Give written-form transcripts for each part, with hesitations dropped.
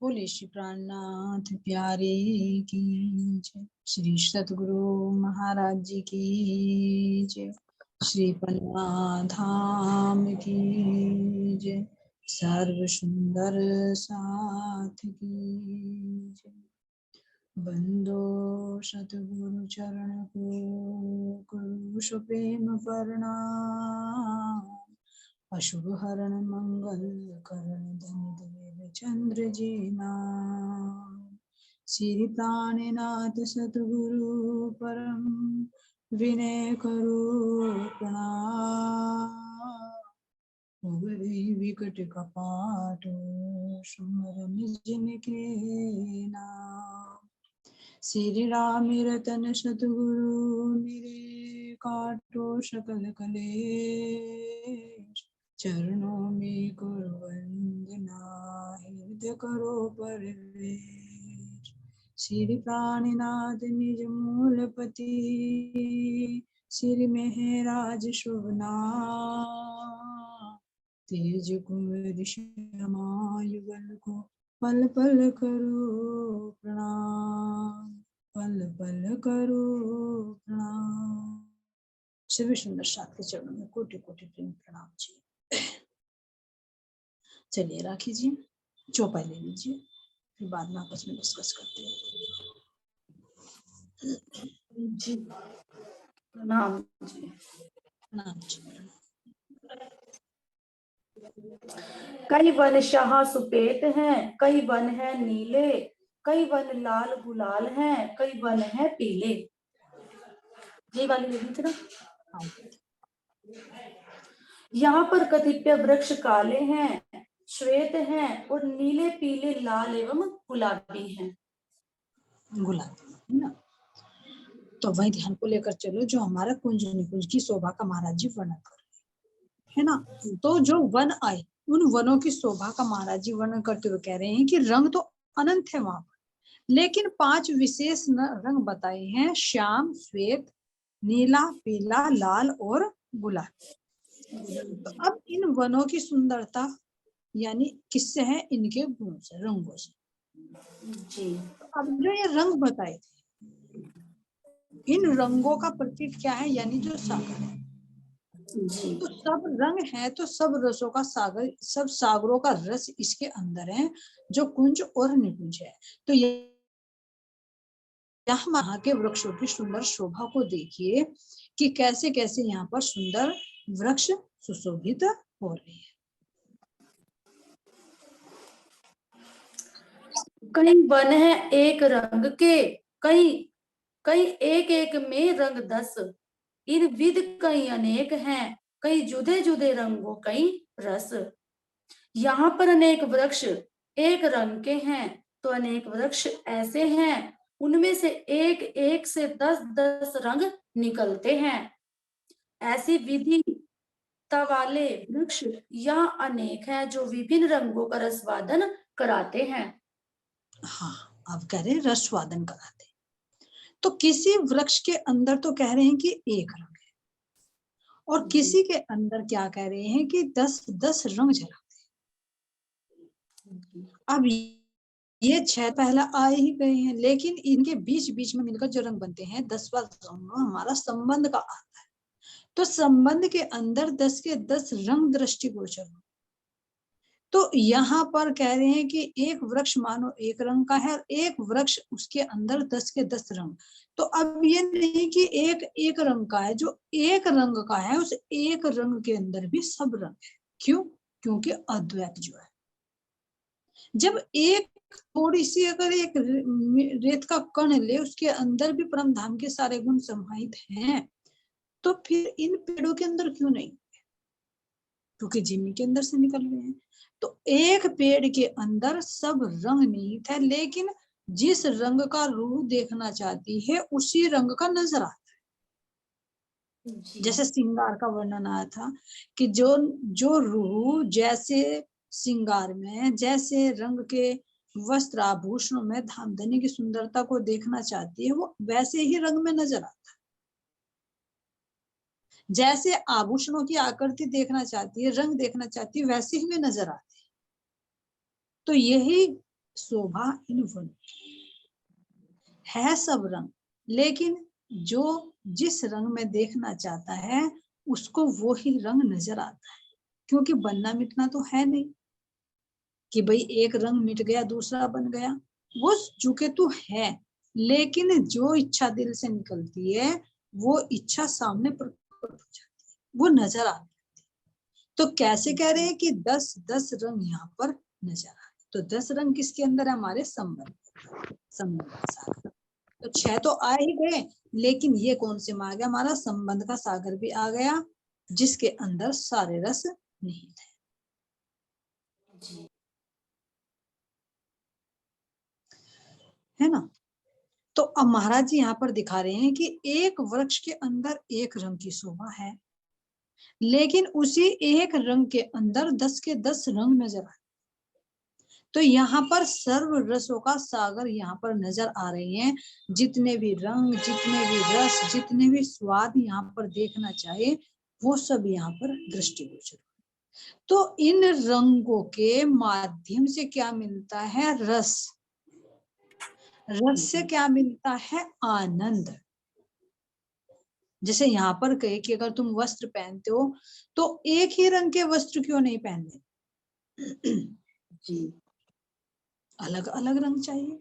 बोले श्री प्राणनाथ प्यारे की जय। श्री सतगुरु महाराज जी की जय। श्री पन्ना धाम की जय। सर्व सुंदर साथ की जय। बंदो सतगुरु चरण को करो सो प्रेम प्रणाम। अशुभ हरण मंगल करण धन देव चंद्र जी नाम। श्री प्राणनाथ सतगुरु परम विनय करो प्रणाम। उगरे विकट कपाट सुमरन जिनके नाम। श्री राम रतन सतगुरु मेरे काटो सकल कलेश। चरणों में करो वंदना हृदय करो प्रवेश। श्री प्राणनाथ निज मूलपति श्री महराज शुभ नाम। तेज कुंवर श्यामा युगल को पल पल करो प्रणाम। पल पल करो प्रणाम। सभी सुंदर साथ के चरणों में कोटि कोटि प्रेम प्रणाम जी। चलिए राखी जी चौपाई ले लीजिए, फिर बाद में आपस में डिस्कस करते हैं जी। प्रणाम जी। प्रणाम जी। कई वन शाह सुपेत हैं, कई वन है नीले, कई वन लाल गुलाल हैं, कई वन है पीले। ये वाली लेनी थी ना। यहाँ पर कतिपय वृक्ष काले हैं, श्वेत हैं और नीले पीले लाल एवं गुलाबी हैं। गुलाबी है ना, तो वही ध्यान को लेकर चलो जो हमारा कुंज निकुंज की शोभा का महाराज जी वर्णन कर रहे है ना। तो जो वन आए उन वनों की शोभा का महाराज जी वर्णन करते हुए कह रहे हैं कि रंग तो अनंत है वहां पर, लेकिन 5 विशेष रंग बताए हैं, श्याम, श्वेत, नीला, पीला, लाल और गुलाबी। तो अब इन वनों की सुंदरता यानी किससे है? इनके गुण से, रंगों से जी। तो अब जो ये रंग बताए थे, इन रंगों का प्रतीक क्या है? यानी जो सागर है जी। तो सब रंग है, तो सब रसों का सागर, सब सागरों का रस इसके अंदर है जो कुंज और निकुंज है। तो यहाँ के वृक्षों की सुंदर शोभा को देखिए कि कैसे कैसे यहाँ पर सुंदर वृक्ष सुशोभित हो रहे हैं। कई वन है एक रंग के, कई कई एक एक में रंग 10, इन विध कई अनेक हैं, कई जुदे जुदे रंगों कई रस। यहाँ पर अनेक वृक्ष एक रंग के हैं, तो अनेक वृक्ष ऐसे हैं उनमें से एक एक से 10-10 रंग निकलते हैं। ऐसी विविधता वाले वृक्ष यहाँ अनेक हैं जो विभिन्न रंगों का रसवादन कराते हैं। हाँ, अब कह रहे हैं रसवादन कराते हैं। तो किसी वृक्ष के अंदर तो कह रहे हैं कि एक रंग है, और किसी के अंदर क्या कह रहे हैं कि 10-10 रंग जलाते हैं। अब ये 6 पहला आ ही गए हैं, लेकिन इनके बीच बीच में मिलकर जो रंग बनते हैं 10वां रंग हमारा संबंध का आता है। तो संबंध के अंदर 10 के 10 रंग दृष्टिगोचर हो। तो यहाँ पर कह रहे हैं कि एक वृक्ष मानो एक रंग का है और एक वृक्ष उसके अंदर 10 के 10 रंग। तो अब ये नहीं कि एक एक रंग का है, जो एक रंग का है उस एक रंग के अंदर भी सब रंग है। क्यों? क्योंकि अद्वैत जो है, जब एक थोड़ी सी अगर एक रेत का कण ले उसके अंदर भी परम धाम के सारे गुण समाहित हैं, तो फिर इन पेड़ों के अंदर क्यों नहीं? क्योंकि जिम्मी के अंदर से निकल रहे हैं। तो एक पेड़ के अंदर सब रंग निहित है, लेकिन जिस रंग का रूह देखना चाहती है उसी रंग का नजर आता है। जैसे श्रृंगार का वर्णन आया था कि जो जो रूह जैसे श्रृंगार में, जैसे रंग के वस्त्र आभूषणों में धामधनी की सुंदरता को देखना चाहती है, वो वैसे ही रंग में नजर आता है। जैसे आभूषणों की आकृति देखना चाहती है, रंग देखना चाहती है, वैसे ही में नजर आती है। तो यही शोभा इन वन, है सब रंग, लेकिन जो जिस रंग में देखना चाहता है उसको वो ही रंग नजर आता है, क्योंकि बनना मिटना तो है नहीं कि भाई एक रंग मिट गया दूसरा बन गया। वो चूंकि तो है, लेकिन जो इच्छा दिल से निकलती है वो इच्छा सामने प्रकट हो जाती है, वो नजर आती है। तो कैसे कह रहे हैं कि 10 रंग यहाँ पर नजर आ रहे, तो 10 रंग किसके अंदर है? हमारे संबंध, संबंध का सागर। तो 6 तो आ ही गए, लेकिन ये कौन से में आ गया? हमारा संबंध का सागर भी आ गया, जिसके अंदर सारे रस निहित है। है ना? तो अब महाराज जी यहाँ पर दिखा रहे हैं कि एक वृक्ष के अंदर एक रंग की शोभा है, लेकिन उसी एक रंग के अंदर 10 के 10 रंग नजर आए। तो यहाँ पर सर्व रसों का सागर यहाँ पर नजर आ रहे हैं। जितने भी रंग, जितने भी रस, जितने भी स्वाद यहाँ पर देखना चाहे वो सब यहाँ पर दृष्टिगोचर। तो इन रंगों के माध्यम से क्या मिलता है? रस। रस से क्या मिलता है? आनंद। जैसे यहाँ पर कहे कि अगर तुम वस्त्र पहनते हो तो एक ही रंग के वस्त्र क्यों नहीं पहनने? जी अलग अलग रंग चाहिए,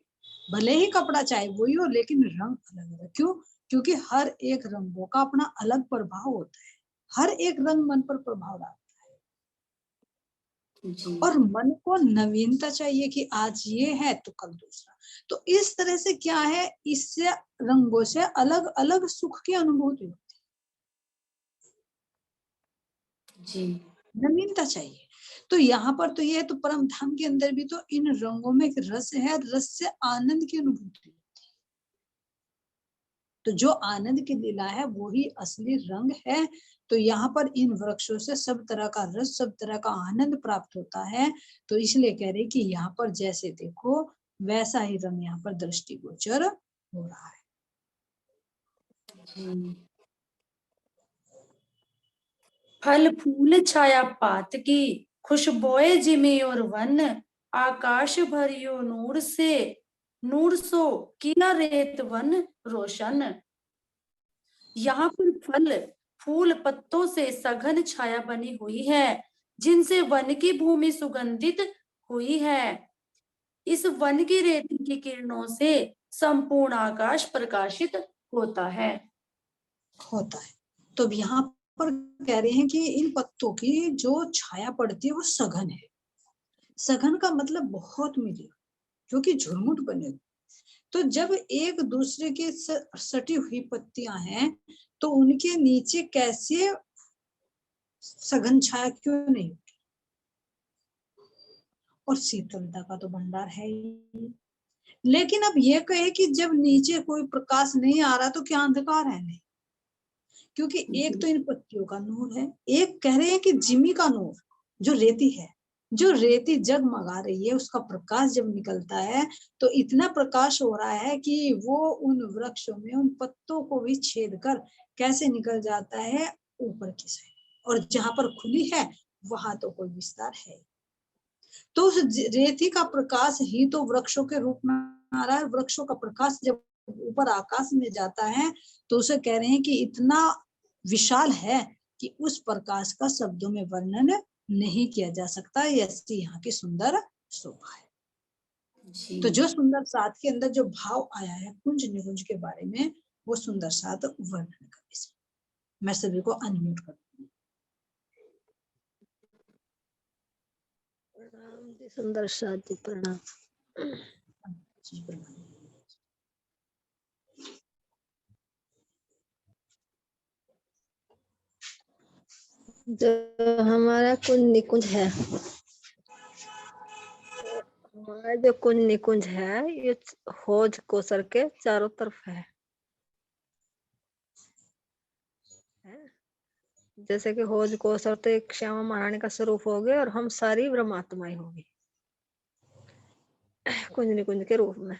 भले ही कपड़ा चाहे वही हो लेकिन रंग अलग अलग। क्यों? क्योंकि हर एक रंगों का अपना अलग प्रभाव होता है, हर एक रंग मन पर प्रभाव डालता जी है। और मन को नवीनता चाहिए कि आज ये है तो कल दूसरा। तो इस तरह से क्या है, इससे रंगों से अलग अलग सुख की अनुभूति होती जी है, नवीनता चाहिए। तो यहाँ पर तो ये है, तो परम धाम के अंदर भी तो इन रंगों में एक रस है, रस से आनंद की अनुभूति। तो जो आनंद की लीला है वो ही असली रंग है। तो यहाँ पर इन वृक्षों से सब तरह का रस, सब तरह का आनंद प्राप्त होता है। तो इसलिए कह रहे कि यहाँ पर जैसे देखो वैसा ही रंग यहाँ पर दृष्टिगोचर हो रहा है। जी। फल फूल छाया पात की, खुशबोए जिमी और वन, आकाश भरियो नूर से, नूर सो किया रेत वन रोशन। यहाँ पर फल फूल पत्तों से सघन छाया बनी हुई है, जिनसे वन की भूमि सुगंधित हुई है। इस वन की रेती की किरणों से संपूर्ण आकाश प्रकाशित होता है। होता है। तो अब यहाँ पर कह रहे हैं कि इन पत्तों की जो छाया पड़ती है वो सघन है। सघन का मतलब बहुत मिली, क्योंकि झुरमुट बने। तो जब एक दूसरे के सटी हुई पत्तियां हैं तो उनके नीचे कैसे सघन छाया क्यों नहीं? और शीतलता का तो भंडार है ही। लेकिन अब ये कहे कि जब नीचे कोई प्रकाश नहीं आ रहा तो क्या अंधकार है? नहीं, क्योंकि एक तो इन पत्तियों का नूर है, एक कह रहे हैं कि जिमी का नूर, जो रेती है, जो रेती जगमगा रही है उसका प्रकाश जब निकलता है तो इतना प्रकाश हो रहा है कि वो उन वृक्षों में उन पत्तों को भी छेद कर कैसे निकल जाता है ऊपर की साइड। और जहां पर खुली है वहां तो कोई विस्तार है। तो उस रेती का प्रकाश ही तो वृक्षों के रूप में आ रहा है। वृक्षों का प्रकाश जब ऊपर आकाश में जाता है तो उसे कह रहे हैं कि इतना विशाल है कि उस प्रकाश का शब्दों में वर्णन नहीं किया जा सकता। ऐसी यहाँ की सुंदर शोभा है। तो जो सुंदर साथ के अंदर जो भाव आया है कुंज निकुंज के बारे में, वो सुंदर साथ वर्णन कर। मैं सभी को अनम्यूट कर दूंगी। प्रणाम जी, सुंदर साथ जी, प्रणाम। जो हमारा कुंज निकुंज है, हमारा जो कुंज निकुंज है ये हौज कोसर के चारों तरफ है। जैसे कि हौज कोसर तो एक श्यामा महारानी का स्वरूप हो गया और हम सारी ब्रह्मात्माएं होगी कुंज निकुंज के रूप में।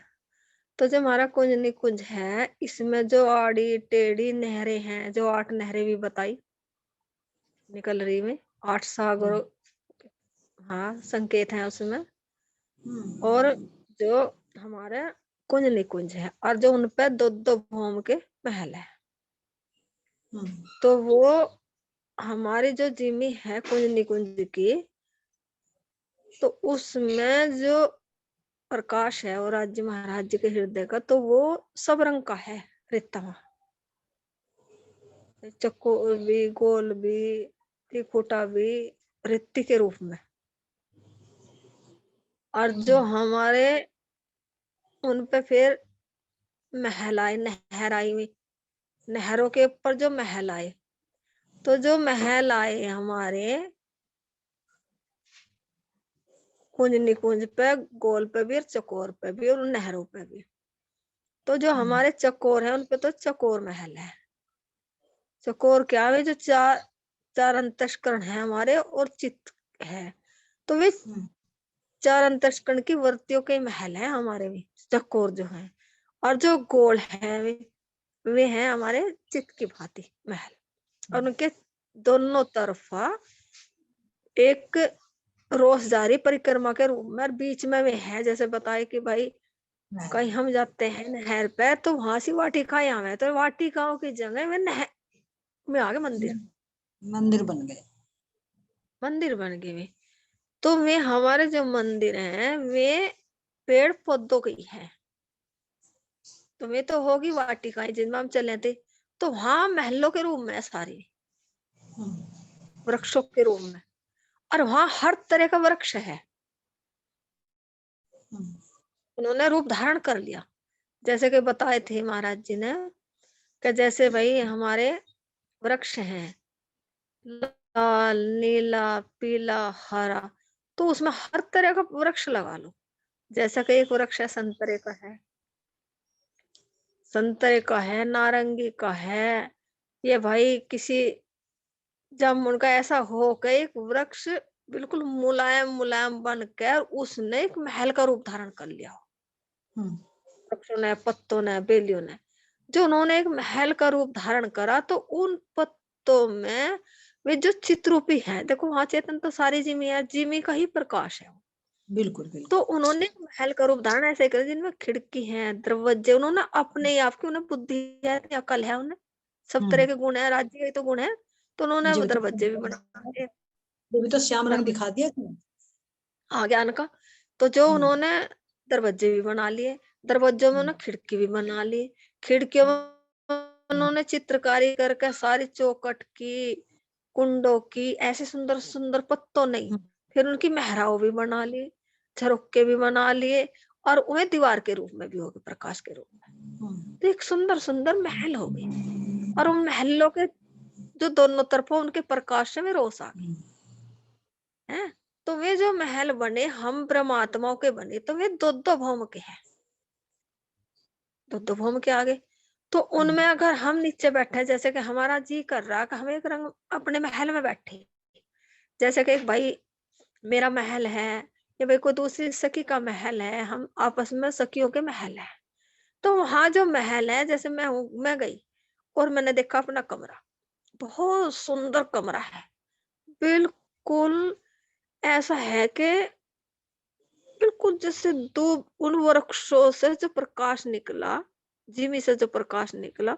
तो जो हमारा कुंज निकुंज है इसमें जो आड़ी टेढ़ी नहरें हैं, जो 8 नहरें भी बताई निकल रही में, 8 सागर हाँ संकेत हैं उसमें। और जो हमारे कुंज निकुंज है और जो उन पे दो दो भौम के महल है, तो वो हमारी जो जिमी है कुंज निकुंज की, तो उसमें जो प्रकाश है और राज्य महाराज जी के हृदय का, तो वो सब रंग का है। रितमा चकोर भी, गोल भी, त्रिकुटा भी, रित्ती के रूप में। और जो हमारे उन पे फिर महल आए, नहर आई हुई, नहरों के ऊपर जो महल आए, तो जो महल आए हमारे कुंज निकुंज पे, गोल पे भी और चकोर पे भी और नहरों पे भी। तो जो हमारे चकोर है उन पे तो चकोर महल है। चकोर क्या है, जो चार चार अंतस्करण है हमारे और चित्त है, तो वे चार अंतस्करण की वृत्तियों के महल है हमारे भी चकोर जो है। और जो गोल है वे हैं हमारे चित्त की भांति महल। और उनके दोनों तरफा एक रोजगारी परिक्रमा के रूप में, और बीच में वे है, जैसे बताए कि भाई कहीं हम जाते हैं नहर पे तो वहां से वाटिकाएं आवे, तो वाटिकाओं की जगह में नहर में आगे मंदिर मंदिर बन गए। मंदिर बन गए वे। तो वे हमारे जो मंदिर हैं वे पेड़ पौधों की है, तो वे तो होगी वाटिकाएं जिनमें हम चले थे, तो वहां महलों के रूप में है सारी, वृक्षों के रूप में। और वहां हर तरह का वृक्ष है, उन्होंने रूप धारण कर लिया। जैसे कि बताए थे महाराज जी ने कि जैसे भाई हमारे वृक्ष हैं लाल, नीला, पीला, हरा, तो उसमें हर तरह का वृक्ष लगा लो। जैसा कि एक वृक्ष है संतरे का है, संतरे का है, नारंगी का है, ये भाई किसी जामुन का, ऐसा हो के एक वृक्ष बिल्कुल मुलायम मुलायम बनकर उसने एक महल का रूप धारण कर लिया हो। वृक्षों ने, पत्तों ने, बेलियों ने, जो उन्होंने एक महल का रूप धारण करा, तो उन पत्तों में वे जो चित्रूपी है, देखो वहां चेतन तो सारी जिमी है, जिमी का ही प्रकाश है। बिल्कुल बिल्कुल। तो उन्होंने महल का रूप धारण ऐसे कर जिनमें खिड़की है, दरवाजे, उन्होंने अपने आप की, उन्हें बुद्धि है, अकल है, उन्हें सब तरह के गुण है, राज्य के तो गुण है, तो उन्होंने दरवाजे भी बना दिए, वो भी तो श्याम रंग दिखा दिया ज्ञान का। तो जो उन्होंने दरवाजे भी बना लिए, दरवाजों में उन्होंने खिड़की भी बना ली, खिड़कियों में उन्होंने चित्रकारी करके सारी चौखट की, कुंडों की, ऐसे सुंदर सुंदर पत्तों नहीं, फिर उनकी मेहराओं भी बना ली, झरोके भी बना लिए, और उन्हें दीवार के रूप में भी हो गए, प्रकाश के रूप में। तो एक सुंदर सुंदर महल हो गई, और उन महलों के जो दोनों तरफों उनके प्रकाश में रोश आ गई है। तो वे जो महल बने हम ब्रह्मात्माओं के बने, तो वे दो दो भौम के हैं, दो दो भौम के आगे। तो उनमें अगर हम नीचे बैठे, जैसे कि हमारा जी कर रहा कि हम एक रंग अपने महल में बैठे, जैसे कि एक भाई मेरा महल है या भाई कोई दूसरी सखी का महल है, हम आपस में सखियों के महल है, तो वहां जो महल है, जैसे मैं गई और मैंने देखा अपना कमरा, बहुत सुंदर कमरा है, बिल्कुल ऐसा है कि बिल्कुल जैसे दो उन वृक्षों से जो प्रकाश निकला, जिमी से जो प्रकाश निकला,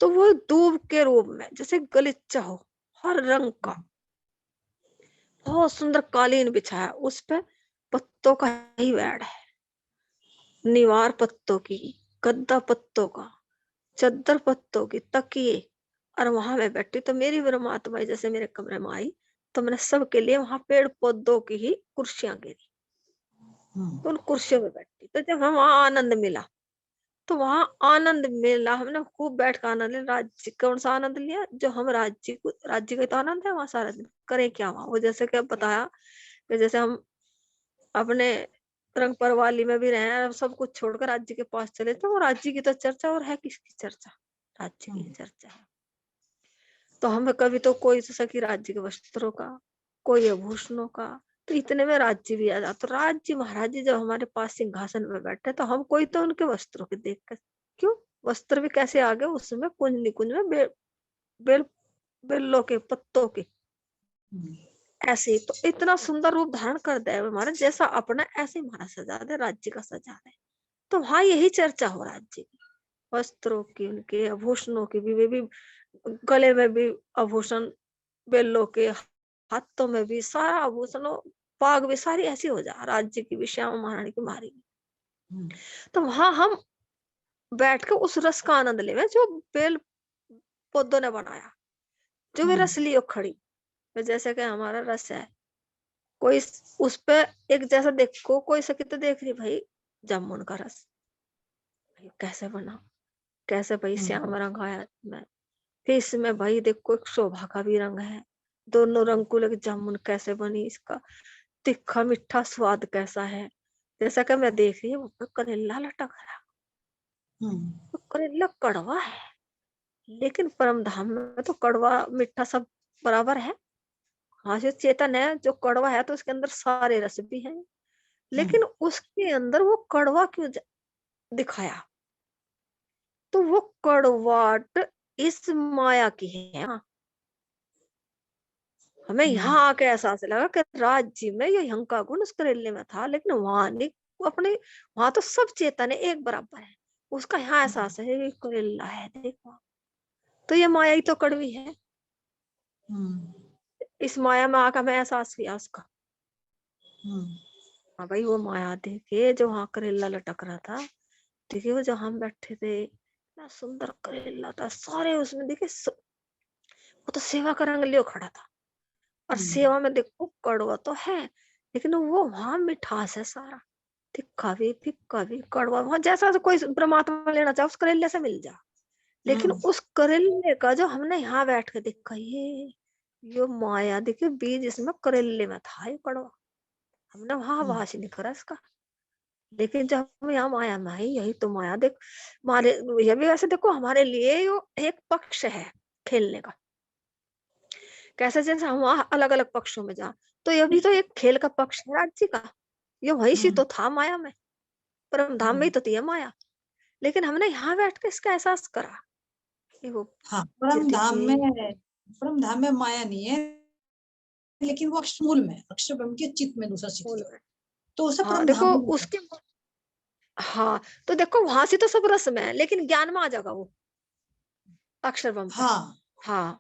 तो वो दूब के रूप में जैसे गलीचा हो, हर रंग का, बहुत सुंदर कालीन बिछाया, उस पे पत्तों का ही बेड है, निवार पत्तों की, गद्दा पत्तों का, चद्दर पत्तों की, तकिए। और वहां मैं बैठी तो मेरी परमात्मा जैसे मेरे कमरे में आई, तो मैंने सबके लिए वहां पेड़ पौधों की ही कुर्सियां घेरी, तो उन कुर्सियों में बैठी। तो जब हम वहां आनंद मिला, तो वहां आनंद मिला, हमने खूब बैठ कर आनंद लिया। राज्य कौन सा आनंद लिया, जो हम राज्य का तो आनंद है वहां सारा दिन करें क्या वहां, वो जैसे कि अब बताया कि जैसे हम अपने रंग परवाली में भी रहे, अब सब कुछ छोड़कर राज्य के पास चले, तो वो राज्य की तो चर्चा, और है किसकी चर्चा, राज्य की चर्चा है। तो हमें कभी तो कोई तो सकी राज्य के वस्त्रों का, कोई आभूषणों का, तो इतने में राज्य भी आ जाता। तो राज्य महाराज जी जब हमारे पास सिंहासन में बैठे, तो हम कोई तो उनके वस्त्रों के देख कर, क्यों वस्त्र भी कैसे आ गए उसमें, कुंज निकुंज में बेलों के पत्तों के, ऐसे ही तो इतना सुंदर रूप धारण कर दे हमारा, जैसा अपना ऐसे ही हमारा सजा दे, राज्य का सजा दे। तो वहां यही चर्चा हो राज्य की, वस्त्रों की, उनके आभूषणों की भी, वे भी गले में भी आभूषण, बेलों के, हाथों में भी सारा आभूषण, पाग भी सारी ऐसी हो जा राज्य की भी, श्यामा महारानी की मारी। तो वहां हम बैठ के उस रस का आनंद ले जो बेल पौधों ने बनाया, जो वे रस लियो खड़ी। तो जैसे कि हमारा रस है, कोई उस पे एक जैसा देखो, कोई सके तो देख रही भाई जामुन का रस, भाई कैसे बना, कैसे भाई श्याम रंग आया में, फिर इसमें भाई देखो एक शोभा का भी रंग है, दोनों रंग को लेकर जामुन कैसे बनी, इसका तीखा मीठा स्वाद कैसा है। जैसा कि मैं देख रही हूँ ऊपर करेला लटक रहा, तो करेला कड़वा है, लेकिन परम धाम में तो कड़वा मीठा सब बराबर है। हाँ, जो चेतन है, जो कड़वा है तो उसके अंदर सारे रस भी हैं, लेकिन उसके अंदर वो कड़वा क्यों दिखाया, तो वो कड़वाहट इस माया की है। हमें यहाँ आके एहसास लगा कि राज्य में ये अहं का गुण उस करेले में था, लेकिन वहां नहीं, अपने वहां तो सब चेतन है, एक बराबर है। उसका यहाँ एहसास है ये करेला है, देखो तो ये माया ही तो कड़वी है। इस माया में आकर हमें एहसास किया उसका। हाँ भाई, वो माया देखे जो वहां करेला लटक रहा था, देखिए वो जो हम बैठे थे, इतना सुंदर करेला था, सारे उसमें देखे वो तो सेवा का रंग लियो खड़ा था, और सेवा में देखो कड़वा तो है, लेकिन वो वहां मिठास है सारा, तीखा भी, फिक्का भी, कड़वा, वहां जैसा कोई परमात्मा लेना चाहे उस करेले से मिल जा। लेकिन उस करेले का जो हमने यहाँ बैठ के देखा, ये माया देखिए, बीज इसमें करेले में था, ये कड़वा, हमने वहां वास नहीं करा इसका। लेकिन जब हम यहाँ माया में आई, यही तो माया देख, हमारे ये भी वैसे देखो हमारे लिए यो एक पक्ष है खेलने का, कैसे जैसे हम वहां अलग अलग पक्षों में जा, तो ये भी तो एक खेल का पक्ष है राज्य का, ये वही सी तो था माया में, परम धाम में ही तो थी माया। लेकिन हमने यहाँ बैठ के इसका एहसास करा कि वो परम धाम में माया नहीं है, लेकिन वो अक्षमूल में, अक्षर ब्रह्म के चित्त में दूसरा चित्त, तो उसे परम देखो धाम उसके, हाँ तो देखो वहां से तो सब रस में है, लेकिन ज्ञान में आ जाएगा वो अक्षर ब्रह्म पे। हाँ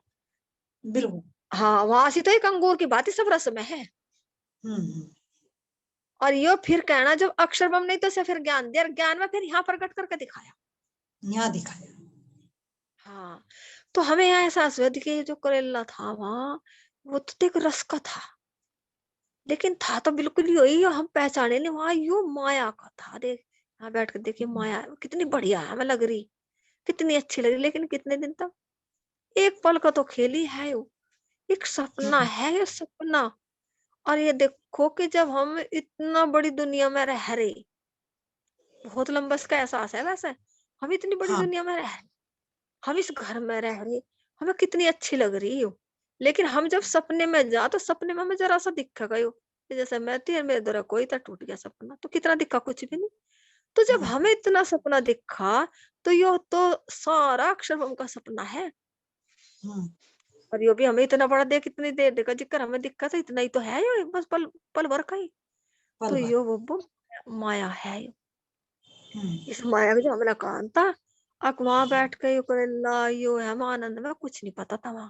बिल्कुल, हाँ, वहां से तो एक अंगूर की बात ही सब रस में है। और यो फिर कहना जब अक्षर ब्रह्म नहीं तो फिर ज्ञान दिया, ज्ञान में फिर यहाँ प्रकट करके दिखाया, यहाँ दिखाया। हाँ, तो हमें यहाँ एहसास हुआ कि जो करेला था वहां, वो तो एक रस का था, लेकिन था तो बिल्कुल यही, हम पहचाने नहीं, वहां यो माया का था। देख यहाँ बैठ कर देखिए माया कितनी बढ़िया हमें लग रही, कितनी अच्छी लग रही, लेकिन कितने दिन तक, एक पल का तो खेल ही है यो, एक सपना है ये सपना। और ये देखो कि जब हम इतना बड़ी दुनिया में रह रहे, बहुत लंबा इसका एहसास है वैसे, हम इतनी बड़ी दुनिया में रह रहे, हम इस घर में रह रहे, हमें कितनी अच्छी लग रही हो, लेकिन हम जब सपने में जा तो सपने में हमें जरा सा दिखेगा यो, जैसे मैं थी मेरे द्वारा कोई था, टूट गया सपना, तो कितना दिखा, कुछ भी नहीं। तो जब हमें इतना सपना दिखा, तो यो तो सारा अक्षर का सपना है, और यो भी हमें इतना बड़ा देख, कितनी देर देखा, जिक्र हमें दिखा था इतना ही तो है यो, बस पल पल भर का ही, तो यो वो माया है यो। इस माया का जो हमने कहा था, अब वहां बैठ के यो करेला यो है, हम आनंद में कुछ नहीं पता था वहां,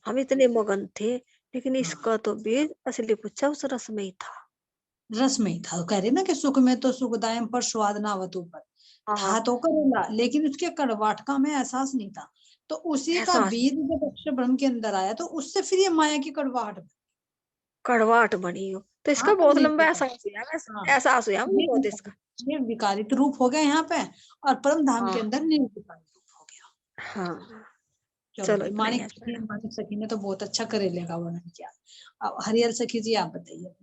हम इतने मगन थे, लेकिन इसका तो बीज असली पूछा उस रस में ही था, रस में ही था। कह रहे ना कि सुख में तो सुखदायम पर स्वाद ना आवत ऊपर, था तो करेला, लेकिन उसके कड़वाहट का हमें एहसास नहीं था। तो उसी का बीज जब अक्षर ब्रह्म के अंदर आया, तो उससे फिर ये माया की कड़वाहट बनी हो, तो इसका बहुत लंबा एहसास हुआ, एहसास हुआ मुझे बहुत इसका, निर्विकारित रूप हो गया यहाँ पे, और परम धाम के अंदर निर्विकारित रूप हो गया। हाँ, चलो मानिक सखी ने तो बहुत अच्छा करेले का वर्णन किया। अब हरियल सखी जी आप बताइए।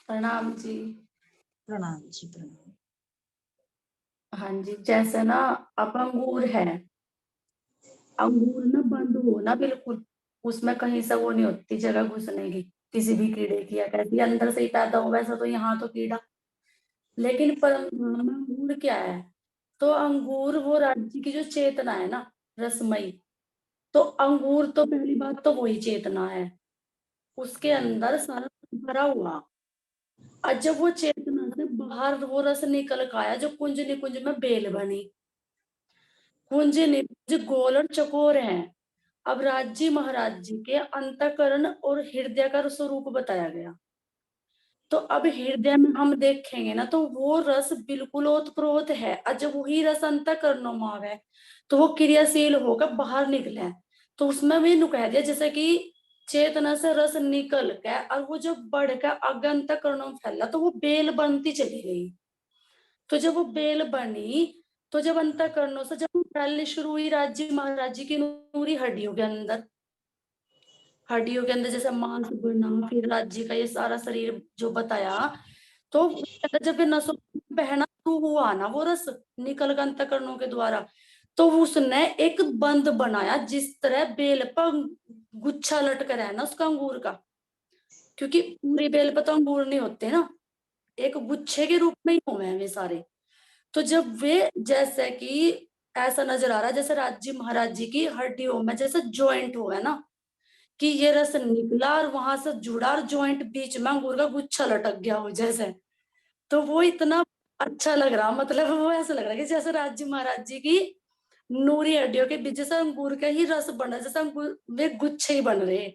प्रणाम जी। प्रणाम जी, प्रणाम। हाँ जी, जैसे ना अब अंगूर है, अंगूर ना बंद हो ना बिल्कुल, उसमें कहीं से वो नहीं होती जगह घुसने की, किसी भी कीड़े की या कैसी, अंदर से ही पैदा हो, वैसा तो यहाँ तो कीड़ा, लेकिन पर अंगूर क्या है, तो अंगूर वो राज्य की जो चेतना है ना, रसमयी। तो अंगूर तो पहली बात तो वही चेतना है, उसके अंदर सारा भरा हुआ। और जब वो चेतना से बाहर वो रस निकल के आया, जो कुंज निकुंज में बेल बनी, कुंज निकुंज गोल और चकोर हैं। अब राज जी महाराज जी के अंतःकरण और हृदय का स्वरूप बताया गया। तो अब हृदय में हम देखेंगे ना, तो वो रस बिल्कुल ओतप्रोत है, और जब वही रस अंतःकरणों में आवे तो वो क्रियाशील होकर बाहर निकले। तो उसमें भी नु कह दिया जैसे कि चेतना से रस निकल के और वो जब बढ़ के आगे अंतःकरणों में फैला, तो वो बेल बनती चली गई। तो जब वो बेल बनी, तो जब अंतःकरणों से जब वो फैलनी शुरू हुई राज्य महाराज जी की नूरी हड्डियों के अंदर, हड्डियों के अंदर जैसे मांस बना, फिर राज्य का ये सारा शरीर जो बताया, तो जब ये नसों में बहना शुरू हुआ ना वो रस निकल गया अंतःकरणों के द्वारा, तो उसने एक बंद बनाया, जिस तरह बेल पर गुच्छा लटकर है ना उसका अंगूर का, क्योंकि पूरी बेल पर तो अंगूर नहीं होते ना, एक गुच्छे के रूप में ही हुए हैं वे सारे। तो जब वे जैसे कि ऐसा नजर आ रहा है जैसे राज्य महाराज जी की हड्डियों में जैसे ज्वाइंट हुआ है ना, कि ये रस निकला और वहां से जुड़ा और ज्वाइंट बीच में अंगूर का गुच्छा लटक गया हो जैसे। तो वो इतना अच्छा लग रहा, मतलब वो ऐसा लग रहा है कि जैसे राज्य महाराज जी की नूरी हड्डियों के बीच जैसे अंगूर का ही रस बन रहा है, जैसे अंगूर वे गुच्छे ही बन रहे हैं,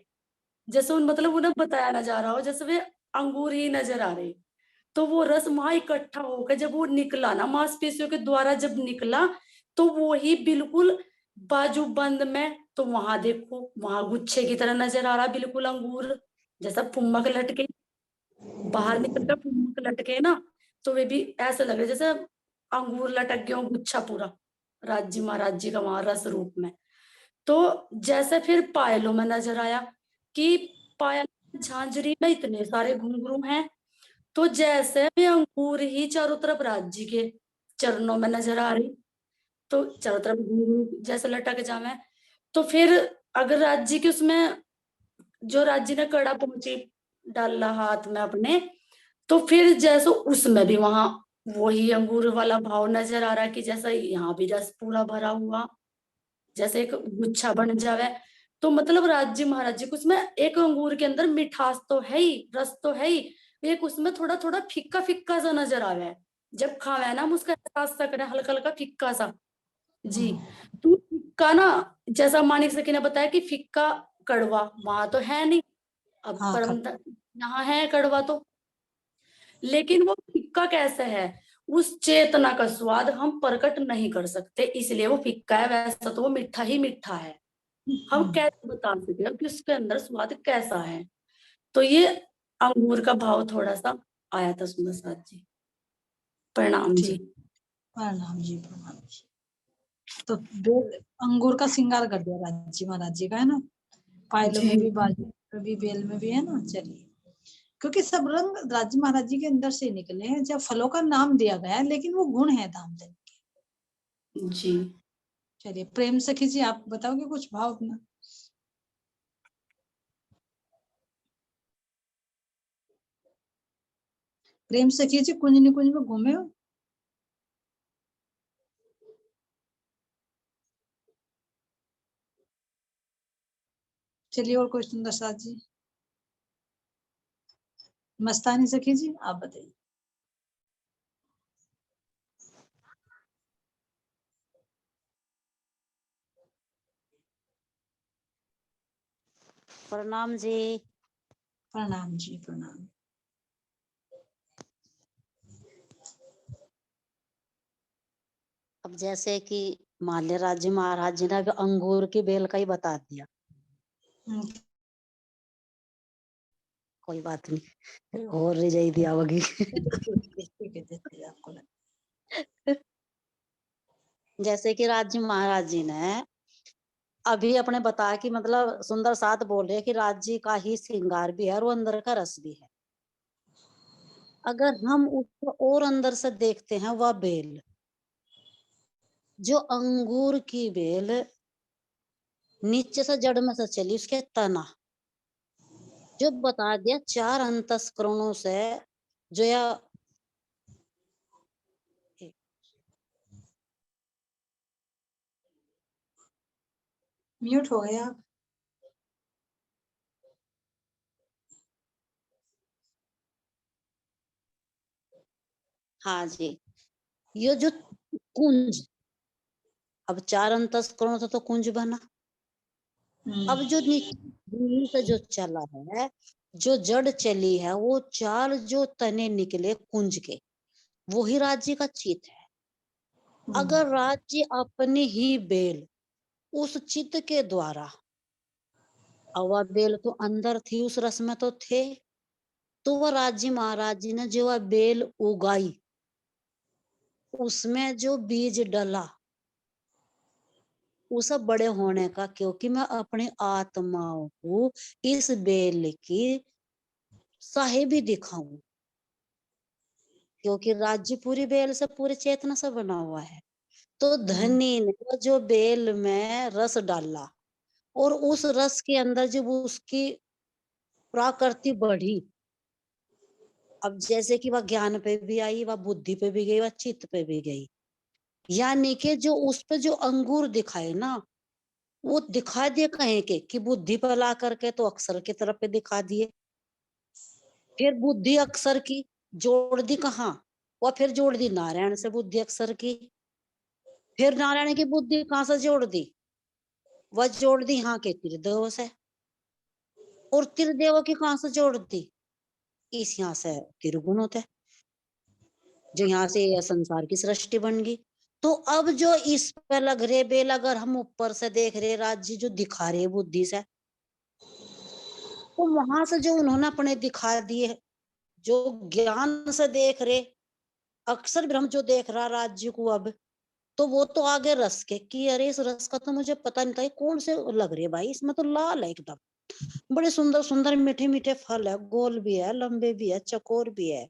जैसे उन मतलब उन्हें बताया ना जा रहा हो, जैसे वे अंगूर ही नजर आ रहे। तो वो रस वहां इकट्ठा होकर जब वो निकला ना मांसपेशियों के द्वारा जब निकला, तो वो ही बिल्कुल बाजू बंद में, तो वहां देखो वहां गुच्छे की तरह नजर आ रहा बिल्कुल अंगूर, जैसा फुम्मक लटके बाहर निकल कर फुम्मक लटके ना, तो वे भी ऐसा लग रहा है जैसे अंगूर लटक गया हो गुच्छा पूरा राज्य महाराज जी का वहां रस रूप में। तो जैसे फिर पायलों में नजर आया कि पायल झांझरी में इतने सारे घुंघरू हैं, तो जैसे भी अंगूर ही चारों तरफ राज्य के चरणों में नजर आ रही, तो चारों तरफ घुंघरू जैसे लटक जावे। तो फिर अगर राज्य के उसमें जो राज्य ने कड़ा पहुंची डाला हाथ में अपने, तो फिर जैसे उसमें भी वहां वही अंगूर वाला भाव नजर आ रहा है कि जैसा यहाँ भी रस पूरा भरा हुआ, जैसे एक गुच्छा बन जावे। तो मतलब राज्य महाराज जी को उसमें एक अंगूर के अंदर मिठास तो है ही, रस तो है ही, एक उसमें थोड़ा थोड़ा फिक्का फिक्का सा नजर आवे है, जब खावे ना हम उसका एहसास सा करें, हल्का हल्का फिक्का सा। जी। तो फिक्का ना, जैसा मानिक सखी ने बताया कि फिक्का कड़वा वहां तो है नहीं, अब हाँ परम यहाँ है कड़वा तो, लेकिन वो फिक्का कैसे है, उस चेतना का स्वाद हम प्रकट नहीं कर सकते, इसलिए वो फिक्का है, वैसा तो वो मीठा ही मीठा है। हम कैसे बता सकते हैं कि उसके अंदर स्वाद कैसा है। तो ये अंगूर का भाव थोड़ा सा आया था सुंदर साथ जी। प्रणाम जी। ठीक, प्रणाम जी, प्रणाम जी। तो अंगूर का श्रृंगार कर दिया राज्य महाराज जी का, है ना, पायलों जी में भी, बाजू में भी, बेल में भी, है ना। चलिए, क्योंकि सब रंग राज्य महाराज जी के अंदर से निकले हैं, जब फलों का नाम दिया गया है, लेकिन वो गुण है धामधन। जी। चलिए, प्रेम सखी जी, आप बताओगे कुछ भाव अपना। प्रेम सखी जी, कुंज निकुंज में घूमे हो। चलिए, और कोई सुंदर साथ जी, मस्तानी सखी जी, आप बताइए। प्रणाम जी। प्रणाम जी, प्रणाम। अब जैसे कि माल्य राज्य महाराज जी ने अभी अंगूर की बेल का ही बता दिया, कोई बात नहीं, और रिजाई दिया होगी। ठीक है, देते हैं आपको। जैसे कि राज्य महाराज जी ने अभी अपने बताया कि मतलब सुंदर साथ बोल रहे हैं कि राज्य का ही श्रृंगार भी है और वो अंदर का रस भी है। अगर हम उसको और अंदर से देखते हैं, वह बेल जो अंगूर की बेल नीचे से जड़ में से चली, उसके तना जो बता दिया 4 अंतस्करणों से जो या म्यूट हो गए आप। हाँ जी, ये जो कुंज, अब 4 अंतस्करणों से तो कुंज बना। अब जो नीचे से जो चला है, जो जड़ चली है, वो 4 जो तने निकले कुंज के, वो ही राज्य का चित है। अगर राज्य अपनी ही बेल उस चित्त के द्वारा, और वह बेल तो अंदर थी, उस रस में तो थे, तो वह राज्य महाराज जी ने जो वह बेल उगाई, उसमें जो बीज डला, वो सब बड़े होने का, क्योंकि मैं अपनी आत्माओं को इस बेल की साहेबी दिखाऊं, क्योंकि राज्य पूरी बेल से, पूरी चेतना से बना हुआ है। तो धनी ने वो जो बेल में रस डाला, और उस रस के अंदर जब उसकी प्रकृति बढ़ी, अब जैसे कि वह ज्ञान पे भी आई, वह बुद्धि पे भी गई, वह चित्त पे भी गई, यानी कि जो उस पे जो अंगूर दिखाए ना, वो दिखा दिए कहीं के कि बुद्धि पर ला करके तो अक्षर की तरफ पे दिखा दिए, फिर बुद्धि अक्षर की जोड़ दी कहाँ, और फिर जोड़ दी नारायण से बुद्धि अक्षर की, फिर नारायण की बुद्धि कहाँ से जोड़ दी, वह जोड़ दी यहाँ के त्रिदेव से, और त्रिदेव की कहाँ से जोड़ दी, इस यहाँ से त्रिगुण होते, जो यहाँ से यह संसार की सृष्टि बन गई। तो अब जो इस पे लग रहे बेल, अगर हम ऊपर से देख रहे राज्य जो दिखा रहे बुद्धि से, तो वहां से जो उन्होंने अपने दिखा दिए, जो ज्ञान से देख रहे अक्षर ब्रह्म जो देख रहा राज्य को, अब तो वो तो आगे रस के कि अरे इस रस का तो मुझे पता नहीं था, ये कौन से लग रहे भाई, इसमें तो लाल है एकदम, बड़े सुंदर सुंदर मीठे मीठे फल है, गोल भी है, लंबे भी है, चकोर भी है।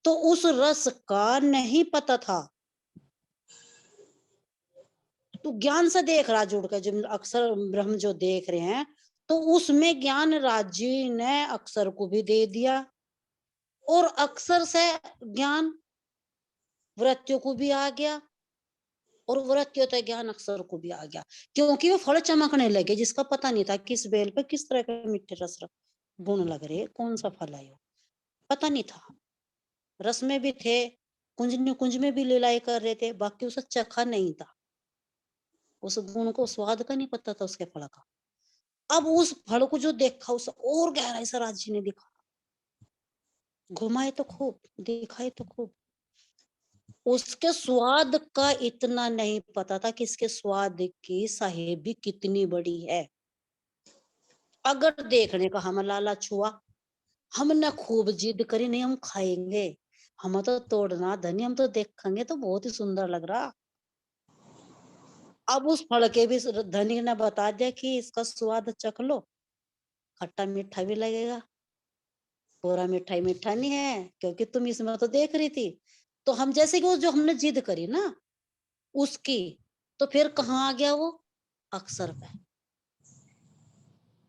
तो उस रस का नहीं पता था, तो ज्ञान से देख रहा जुड़ कर, जो अक्षर ब्रह्म जो देख रहे हैं, तो उसमें ज्ञान राज्य ने अक्षर को भी दे दिया, और अक्षर से ज्ञान वृत्तियों को भी आ गया, और वृत्तियों तक ज्ञान अक्षर को भी आ गया, क्योंकि वो फल चमकने लगे, जिसका पता नहीं था किस बेल पे किस तरह के मीठे रस गुण लग रहे, कौन सा फल है, पता नहीं था। रस में भी थे, कुंज में भी लीलाएं कर रहे थे, बाकी उसे चखा नहीं था, उस गुण को, स्वाद का नहीं पता था उसके फल का। अब उस फल को जो देखा, उसे और गहराई से राज्य ने दिखा, घुमाए तो खूब, दिखाए तो खूब, उसके स्वाद का इतना नहीं पता था कि इसके स्वाद की साहेबी कितनी बड़ी है। अगर देखने का हम लालच हुआ, हमने खूब जिद करी, नहीं हम खाएंगे, हम तो तोड़ना धनी, हम तो देखेंगे तो बहुत ही सुंदर लग रहा। अब उस फल के भी धनी ने बता दिया कि इसका स्वाद चख लो, खट्टा मीठा भी लगेगा, पूरा मिठाई मीठा नहीं है, क्योंकि तुम इसमें तो देख रही थी। तो हम जैसे कि वो जो हमने जिद करी ना उसकी, तो फिर कहाँ आ गया वो, अक्षर पे,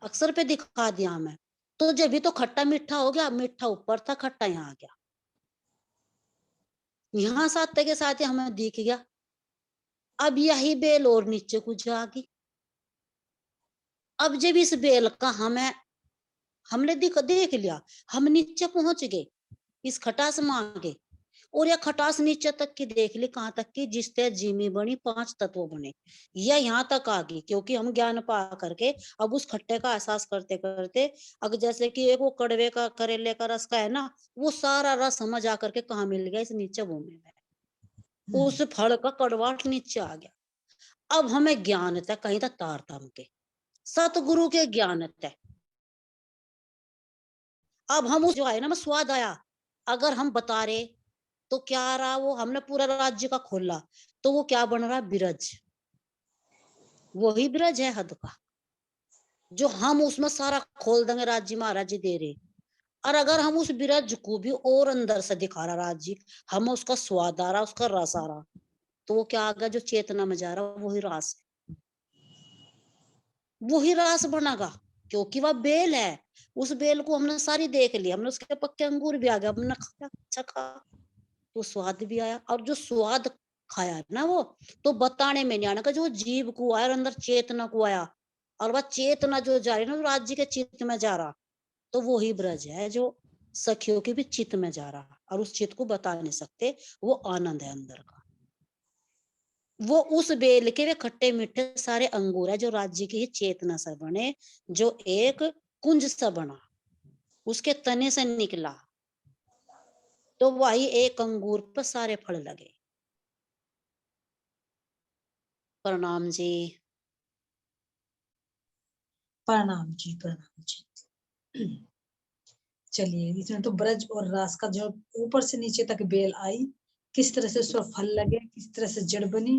अक्षर पे दिखा दिया हमें। तो जब भी तो खट्टा मीठा हो गया, मीठा ऊपर था, खट्टा यहाँ आ गया, यहाँ साथ के साथ ही हमें दिख गया। अब यही बेल और नीचे को जागी, अब जब इस बेल का हमने देख लिया, हम नीचे पहुंच गए इस खटास में आगे, और यह खटास नीचे तक की देख ली, कहाँ तक की, जिससे जीमी बनी, 5 तत्व बने, यह यहाँ तक आ गई, क्योंकि हम ज्ञान पा करके अब उस खट्टे का एहसास करते करते, अगर जैसे कि एक वो कड़वे का, करेले का रस का है ना, वो सारा रस समझ जा करके कहाँ मिल गया, इस नीचे भूमि में, उस फल का कड़वाहट नीचे आ गया। अब हमें ज्ञान था कहीं था तारतम के, सतगुरु के ज्ञान थे। अब हम उस जो आए ना, में स्वाद आया, अगर हम बता रहे तो क्या रहा, वो हमने पूरा राज्य का खोला, तो वो क्या बन रहा, बिरज, वही ब्रज है हद का, जो हम उसमें सारा खोल देंगे, राज्य महाराज जी दे रहे। और अगर हम उस बिरज को भी और अंदर से दिखा रहा राज्य, हम उसका स्वाद आ रहा, उसका रस आ रहा, तो वो क्या आ गया, जो चेतना में जा रहा वही रास है, वही रास बनेगा, क्योंकि वह बेल है। उस बेल को हमने सारी देख ली, हमने उसके पक्के अंगूर भी आ गया, हमने खाया, अच्छा खा, तो स्वाद भी आया, और जो स्वाद खाया ना वो तो बताने में नहीं आने का, जो जीव को आया और अंदर चेतना को आया, और वह चेतना जो जा रही ना, राज्य के चित्त में जा रहा, तो वो ही ब्रज है जो सखियों के भी चित्त में जा रहा, और उस चित्त को बता नहीं सकते, वो आनंद है अंदर का। वो उस बेल के वे खट्टे मीठे सारे अंगूर है जो राज्य की ही चेतना से बने, जो एक कुंज सा बना, उसके तने से निकला, तो वही एक अंगूर पर सारे फल लगे। प्रणाम जी। प्रणाम जी, प्रणाम जी। चलिए, इसमें तो ब्रज और रास का जो ऊपर से नीचे तक बेल आई, किस तरह से उस पर फल लगे, किस तरह से जड़ बनी,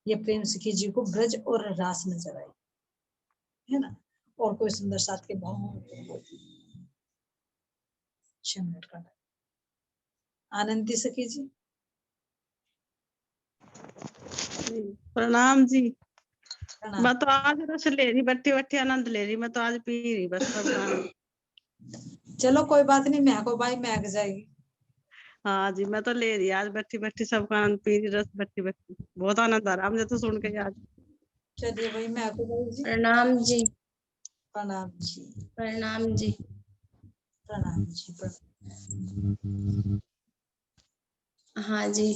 ये प्रेम सखी जी को ब्रज और रास नजर आई, है ना। और कोई सुंदर साथ के भाव, 6 मिनट का आनंदी सखी जी। प्रणाम जी। प्रणाम। मैं तो आज रस ले रही, बैठी बैठी आनंद ले रही, मैं तो आज पी रही बस सब आनंद। चलो कोई बात नहीं, महको भाई महक जाएगी। हाँ जी, मैं तो ले रही आज बैठी बैठी सबका आनंद पी रही, रस बैठी बैठी बहुत आनंद आ रहा मुझे तो सुन के आज। चलिए भाई, महको भाई जी। प्रणाम जी। प्रणाम जी। प्रणाम जी। प्रणाम जी। प्रणाम। हाँ जी,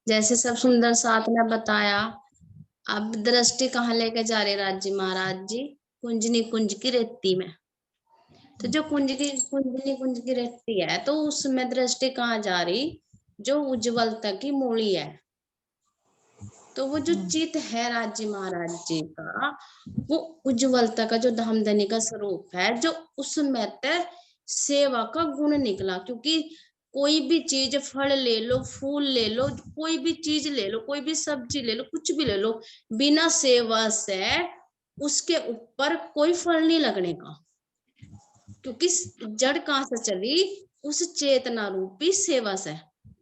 जैसे सब सुंदर साथ ने बताया, अब दृष्टि कहाँ लेके जा रहे राज्य महाराज जी? कुंजनी कुंज की रेती में। तो जो कुंजनी कुंज की रेती है, तो उसमें दृष्टि कहाँ जा रही? जो उज्ज्वलता की मूली है। तो वो जो चित है राज्य महाराज जी का, वो उज्ज्वलता का जो धामधनी का स्वरूप है, जो उसमें ते सेवा का गुण निकला। क्योंकि कोई भी चीज, फल ले लो, फूल ले लो, कोई भी चीज ले लो, कोई भी सब्जी ले लो, कुछ भी ले लो, बिना सेवा से उसके ऊपर कोई फल नहीं लगने का। क्योंकि जड़ कहाँ से चली? उस चेतना रूपी सेवा से।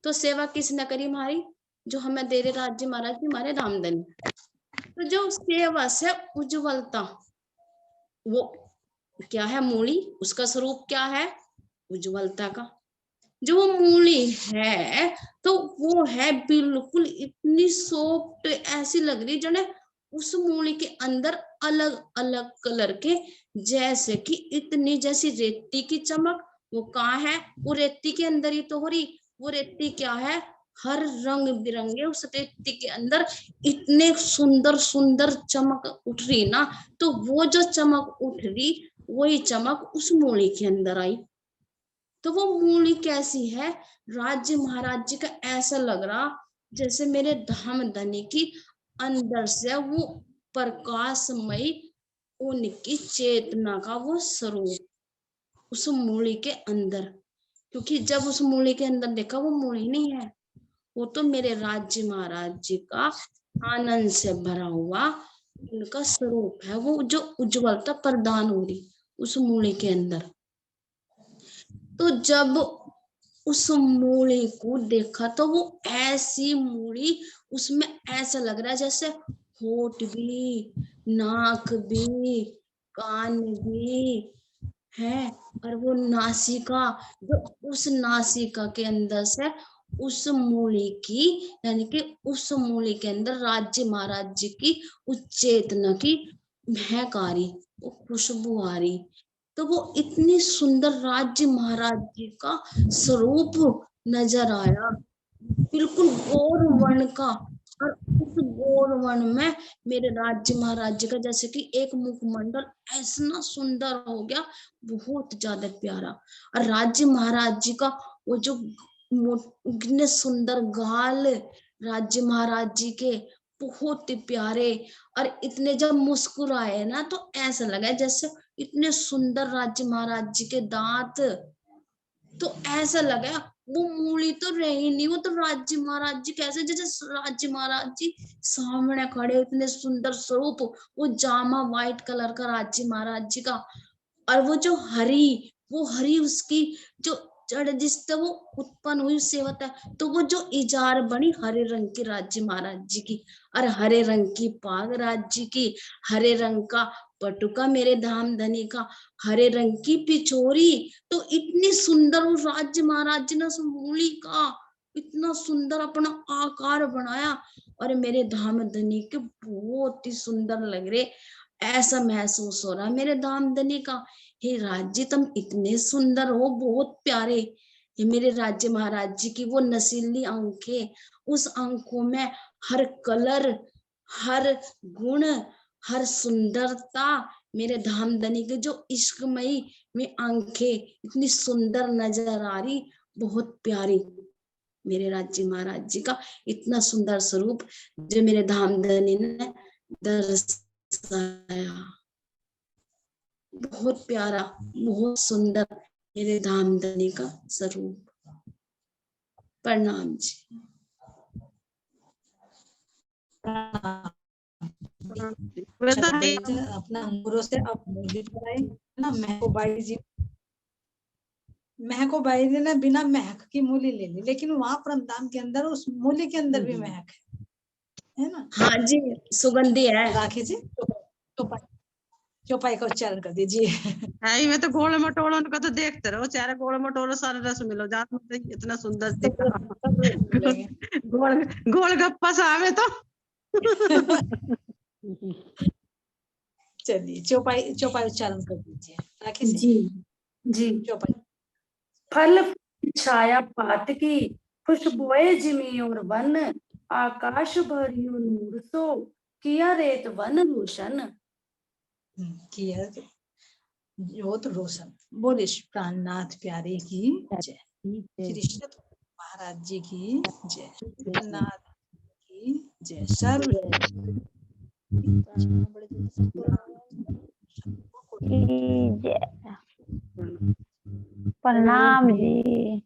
तो सेवा किसने करी हमारी? जो हमें दे रहे राज्य महाराज जी, हमारे धामधनी। तो जो सेवा से उज्ज्वलता, वो क्या है? मूली। उसका स्वरूप क्या है? उज्ज्वलता का। जो वो मूली है, तो वो है बिल्कुल इतनी सॉफ्ट, ऐसी लग रही जने उस मूली के अंदर अलग अलग कलर के, जैसे कि इतनी जैसी रेती की चमक। वो कहाँ है? वो रेती के अंदर ही तो हो रही। वो रेती क्या है? हर रंग बिरंगे उस रेती के अंदर इतने सुंदर सुंदर चमक उठ रही ना। तो वो जो चमक उठ रही, वही चमक उस मूली के अंदर आई। तो वो मूली कैसी है? राज्य महाराज जी का ऐसा लग रहा जैसे मेरे धामधनी की अंदर से वो प्रकाशमयी उनकी चेतना का वो स्वरूप उस मूली के अंदर। क्योंकि जब उस मूली के अंदर देखा, वो मूली नहीं है, वो तो मेरे राज्य महाराज जी का आनंद से भरा हुआ उनका स्वरूप है। वो जो उज्ज्वलता प्रदान हो रही उस मूली के अंदर। तो जब उस मूली को देखा, तो वो ऐसी मूली, उसमें ऐसा लग रहा है जैसे होठ भी, नाक भी, कान भी है, और वो नासिका, जो उस नासिका के अंदर से उस मूली की, यानी कि उस मूली के अंदर राज्य महाराज जी की उस चेतना की महक आ रही, वो खुशबू आ रही। तो वो इतनी सुंदर राज्य महाराज जी का स्वरूप नजर आया, बिल्कुल गौर वर्ण का। और उस गौर वर्ण में मेरे राज्य महाराज जी का जैसे कि एक मुखमंडल ऐसा सुंदर हो गया, बहुत ज्यादा प्यारा। और राज्य महाराज जी का वो जो इतने सुंदर गाल राज्य महाराज जी के, बहुत ही प्यारे। और इतने जब मुस्कुराए ना, तो ऐसा लगा जैसे इतने सुंदर राज्य महाराज जी के दांत। तो ऐसा लगा वो मूली तो रही नहीं, वो तो राज्य महाराज जी कैसे, जैसे राज्य महाराज जी सामने खड़े, इतने सुंदर स्वरूप, वो जामा व्हाइट कलर का राज्य महाराज जी का। और वो जो हरी, वो हरी उसकी जो जड़ जिससे वो उत्पन्न हुई उससे होता है, तो वो जो इजार बनी हरे रंग की राज्य महाराज जी की, और हरे रंग की पाग राज्य की, हरे रंग का पटुका मेरे धामधनी का, हरे रंग की पिचोरी। तो इतनी सुंदर वो राज्य महाराज जी ने उस मूली का इतना सुंदर अपना आकार बनाया, और मेरे धामधनी के बहुत ही सुंदर लग रहे। ऐसा महसूस हो रहा मेरे धामधनी का। हे राज्य तुम इतने सुंदर हो, बहुत प्यारे। ये मेरे राज्य महाराज जी की वो नसीली आंखें, उस आंखों में हर कलर, हर गुण, हर सुंदरता, मेरे धामधनी के जो इश्कमयी में आंखें इतनी सुंदर नजर आ रही, बहुत प्यारी। मेरे राज्य महाराज जी का इतना सुंदर स्वरूप जो मेरे धामधनी ने दर्शाया, बहुत प्यारा, बहुत सुंदर मेरे धामधनी का स्वरूप। प्रणाम जी। अपना अंगूरों से आप मूली बनाई ना, महको बाई ने ना बिना महक की मूली ले ली, लेकिन वहां परमधाम के अंदर उस मूली के अंदर भी महक है ना। हाँ जी, सुगंधी है। राखी जी चौपाई का उच्चारण कर दीजिए। मैं तो गोल मटोलों का तो देखते रहो, चारे गोल मटोलो सारे रस मिलो जात में, इतना सुंदर गोल गोल गप्पा सा हमें तो। चलिए चौपाई उच्चारण कर दीजिए राखी जी जी। चौपाई। फल छाया पात की, खुशबुए जिमी और वन, आकाश भरियो नूर सो, किया रेत वन रोशन। किया ज्योत रोशन। बोले प्राणनाथ प्यारे की जय। श्री सत महाराज जी की जय। नाथ की जय। सर्व प्रणाम जी।